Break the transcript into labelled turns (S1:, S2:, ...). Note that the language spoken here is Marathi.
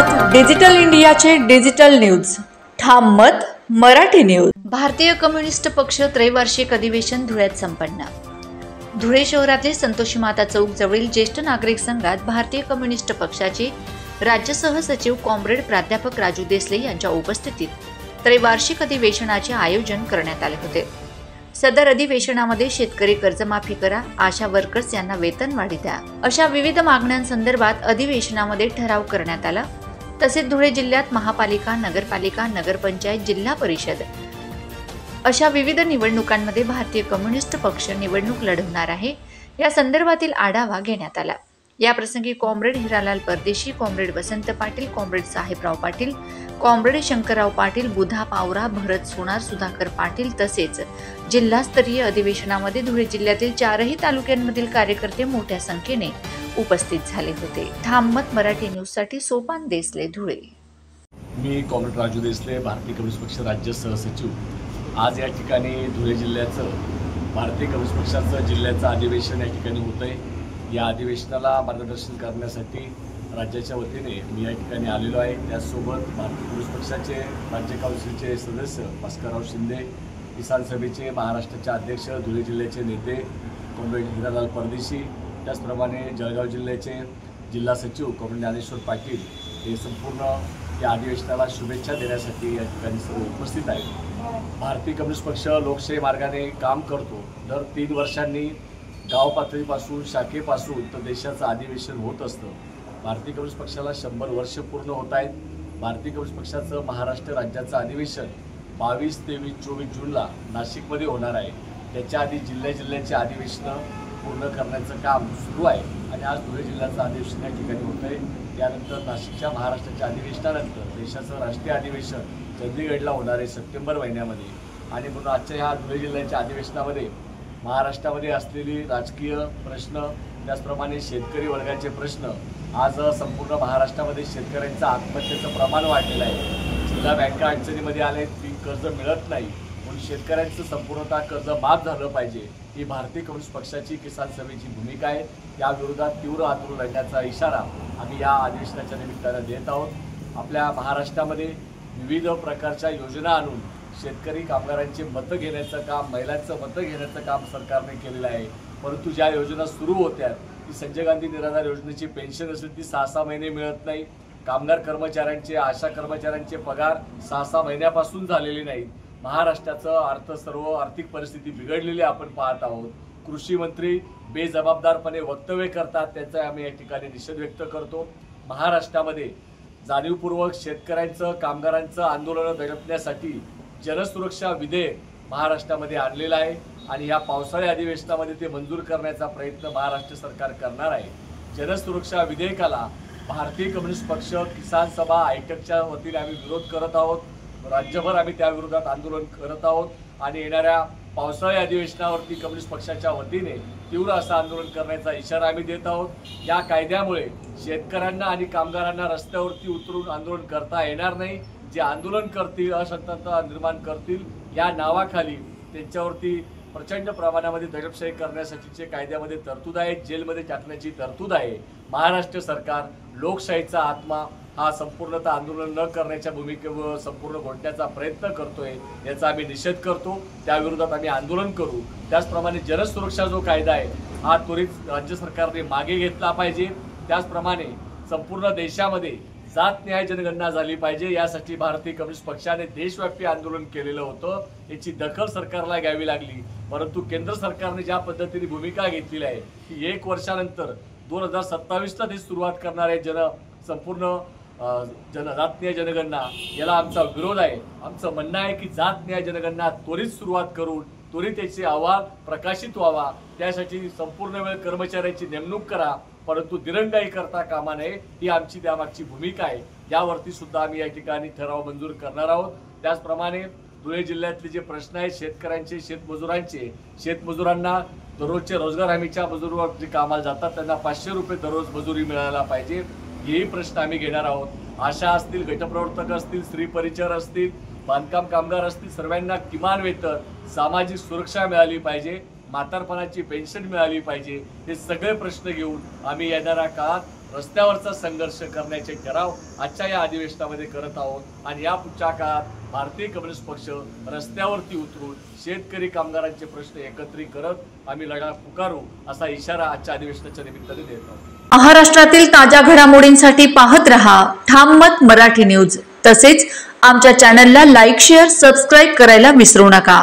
S1: मत डिजिटल इंडियाचे डिजिटल न्यूज ठाम मत मराठी न्यूज।
S2: भारतीय कम्युनिस्ट पक्ष त्रैवार्षिक अधिवेशन धुळ्यात संपन्न। धुळे शहरातील संतोषी माता चौक जवळील ज्येष्ठ नागरिक संघात भारतीय कम्युनिस्ट पक्षाचे राज्य सहसचिव कॉम्रेड प्राध्यापक राजू देसले यांच्या उपस्थितीत त्रैवार्षिक अधिवेशनाचे आयोजन करण्यात आले होते। सदर अधिवेशनामध्ये शेतकरी कर्जमाफी करा, आशा वर्कर्स यांना वेतनवाढी द्या अशा विविध मागण्यांसंदर्भात अधिवेशनामध्ये ठराव करण्यात आला। तसेच धुळे जिल्ह्यात महापालिका, नगरपालिका, नगरपंचायत, जिल्हा परिषद अशा विविध निवडणुकांमध्ये भारतीय कम्युनिस्ट पक्ष निवडणूक लढवणार आहे या संदर्भातील आढावा घेण्यात आला। या प्रसंगी कॉम्रेड हिरालाल परदेशी, कॉम्रेड वसंत पाटील, कॉम्रेड साहेबराव पाटील, कॉम्रेड शंकरराव पाटील, बुधा पावरा, भरत सोनार, सुधाकर पाटील तसेच जिल्हास्तरीय अधिवेशनामध्ये धुळे जिल्ह्यातील 4ही तालुक्यांमधील कार्यकर्ते मोठ्या संख्येने उपस्थित झाले होते। ठाम मत मराठी न्यूज साठी सोपान देसले, धुळे।
S3: मी कॉम्रेड राजू देसले, भारतीय कम्युनिस्ट पक्ष राज्य सहसचिव। आज या ठिकाणी धुळे जिल्ह्याचं भारतीय कम्युनिस्ट पक्षाचं जिल्ह्याचं अधिवेशन या ठिकाणी होत आहे। या अधिवेशनाला मार्गदर्शन करण्यासाठी राज्याच्या वतीने मी या ठिकाणी आलेलो आहे। त्याचसोबत भारतीय कम्युनिस्ट पक्षाचे राज्य काउन्सिलचे सदस्य भास्करराव शिंदे, किसान सभेचे महाराष्ट्राचे अध्यक्ष, धुळे जिल्ह्याचे नेते कॉम्रेड हिरालाल परदेशी, त्याचप्रमाणे जळगाव जिल्ह्याचे जिल्हा सचिव कॉम्रेड ज्ञानेश्वर पाटील हे संपूर्ण या अधिवेशनाला शुभेच्छा देण्यासाठी या ठिकाणी सर्व उपस्थित आहेत। भारतीय कम्युनिस्ट पक्ष लोकशाही मार्गाने काम करतो। दर 3 वर्षांनी गाव पातळीपासून, शाखेपासून तर देशाचं अधिवेशन होत असतं। भारतीय कम्युनिस्ट पक्षाला 100 वर्ष पूर्ण होत आहेत। भारतीय कम्युनिस्ट पक्षाचं महाराष्ट्र राज्याचं अधिवेशन 22, 23, 24 जूनला नाशिकमध्ये होणार आहे। त्याच्या आधी जिल्ह्याचे अधिवेशनं पूर्ण करण्याचं काम सुरू आहे आणि आज धुळे जिल्ह्याचं अधिवेशन या ठिकाणी होत आहे। त्यानंतर नाशिकच्या महाराष्ट्राच्या अधिवेशनानंतर देशाचं राष्ट्रीय अधिवेशन चंदीगडला होणार आहे सप्टेंबर महिन्यामध्ये। आणि म्हणून आजच्या ह्या धुळे जिल्ह्याच्या अधिवेशनामध्ये महाराष्ट्रामध्ये असलेली राजकीय प्रश्न, त्याचप्रमाणे शेतकरी वर्गाचे प्रश्न, आज संपूर्ण महाराष्ट्रामध्ये शेतकऱ्यांचं आत्महत्येचं प्रमाण वाढलेलं आहे। जिल्हा बँका अडचणीमध्ये आले, पीक कर्ज मिळत नाही, म्हणून शेतकऱ्यांचं संपूर्णतः कर्ज माफ झालं पाहिजे ही भारतीय कम्युनिस्ट पक्षाची किसान सभेची भूमिका आहे। या विरोधात तीव्र आंदोलन लढण्याचा इशारा आम्ही या अधिवेशनाच्या निमित्तानं देत आहोत। आपल्या महाराष्ट्रामध्ये विविध प्रकारच्या योजना आणून शेतकरी कामगारांचे मतं घेण्याचं काम, महिलांचं मतं घेण्याचं काम सरकारने केलेलं आहे। परंतु ज्या योजना सुरू होत्या ती संजय गांधी निराधार योजनेची पेन्शन असेल ती 6-6 महिने मिळत नाही। कामगार कर्मचाऱ्यांचे, आशा कर्मचाऱ्यांचे पगार 6-6 महिन्यापासून झालेले नाहीत। महाराष्ट्राचं सर्व आर्थिक परिस्थिती बिघडलेली आपण पाहत आहोत। कृषी मंत्री बेजबाबदारपणे वक्तव्य करतात, त्याचा आम्ही या ठिकाणी निषेध व्यक्त करतो। महाराष्ट्रामध्ये जाणीवपूर्वक शेतकऱ्यांचं, कामगारांचं आंदोलन दडपण्यासाठी जनसुरक्षा विधेयक महाराष्ट्रामध्ये आणलेलं आहे आणि या पावसाळी अधिवेशनामध्ये ते मंजूर करण्याचा प्रयत्न महाराष्ट्र सरकार करणार आहे। जनसुरक्षा विधेयकाला भारतीय कम्युनिस्ट पक्ष, किसान सभा, आयटकच्या वतीने आम्ही विरोध करत आहोत। राज्यभर आम्ही त्या विरोधात आंदोलन करत आहोत आणि येणाऱ्या पावसाळी अधिवेशनावरती कम्युनिस्ट पक्षाच्या वतीने तीव्र असं आंदोलन करण्याचा इशारा आम्ही देत आहोत। या कायद्यामुळे शेतकऱ्यांना आणि कामगारांना रस्त्यावरती उतरून आंदोलन करता येणार नाही। जे आंदोलन करतील, अशांतता निर्माण करतील, या नावाखाली त्यांच्यावरती प्रचंड प्रमाणामध्ये दडपशाही करण्यासाठीचे कायद्यामध्ये तरतूद आहे, जेलमध्ये टाकण्याची तरतूद आहे। महाराष्ट्र सरकार लोकशाहीचा आत्मा हा संपूर्णतः आंदोलन न करण्याच्या भूमिकेवर संपूर्ण घोटण्याचा प्रयत्न करतोय, याचा आम्ही निषेध करतो। त्या विरोधात आम्ही आंदोलन करू। त्याचप्रमाणे जनसुरक्षा जो कायदा आहे हा त्वरित राज्य सरकारने मागे घेतला पाहिजे। त्याचप्रमाणे संपूर्ण देशामध्ये जात न्याय जनगणना झाली पाहिजे, यासाठी भारतीय कम्युनिस्ट पक्षाने देशव्यापी आंदोलन केलेलं होतं। याची दखल सरकारला घ्यावी लागली, परंतु केंद्र सरकारने ज्या पद्धतीने भूमिका घेतलेली आहे की 1 वर्षानंतर 2027ला ते सुरुवात करणार आहे संपूर्ण जात न्याय जनगणना, याला आमचा विरोध आहे। आमचं म्हणणं आहे की जात न्याय जनगणना त्वरित सुरुवात करून त्वरित त्याचे अहवाल प्रकाशित व्हावा, त्यासाठी संपूर्ण वेळ कर्मचाऱ्यांची नेमणूक करा, परंतु दिरंगाई करता कामा नये, ही आमची त्यामागची भूमिका आहे। यावरती सुद्धा आम्ही या ठिकाणी ठराव मंजूर करणार आहोत। त्याचप्रमाणे धुळे जिल्ह्यातले जे प्रश्न आहेत शेतकऱ्यांचे, शेतमजुरांचे, शेतमजुरांना दररोजचे रोजगार हमीच्या मजुरीवर जे कामाला जातात त्यांना 500 रुपये दररोज मजुरी मिळायला पाहिजे, हेही प्रश्न आम्ही घेणार आहोत। आशा असतील, गटप्रवर्तक असतील, स्त्री परिचार असतील, बांधकाम कामगार असतील, सर्वांना किमान वेतन, सामाजिक सुरक्षा मिळाली पाहिजे, म्हातारपणाची पेन्शन मिळाली पाहिजे, हे सगळे प्रश्न घेऊन आम्ही येणाऱ्या काळात रस्त्यावरचा संघर्ष करण्याचे ठराव आजच्या या अधिवेशनामध्ये करत आहोत आणि या पुढच्या काळात भारतीय कम्युनिस्ट पक्ष रस्त्यावरती उतरून शेतकरी कामगारांचे प्रश्न एकत्रित करत आम्ही लढा पुकारू असा इशारा आजच्या अधिवेशनाच्या निमित्ताने देत आहोत।
S1: महाराष्ट्रातील ताज्या घडामोडींसाठी पाहत रहा ठाम मत मराठी न्यूज। तसेच आमच्या चॅनलला लाईक, शेअर, सबस्क्राईब करायला विसरू नका।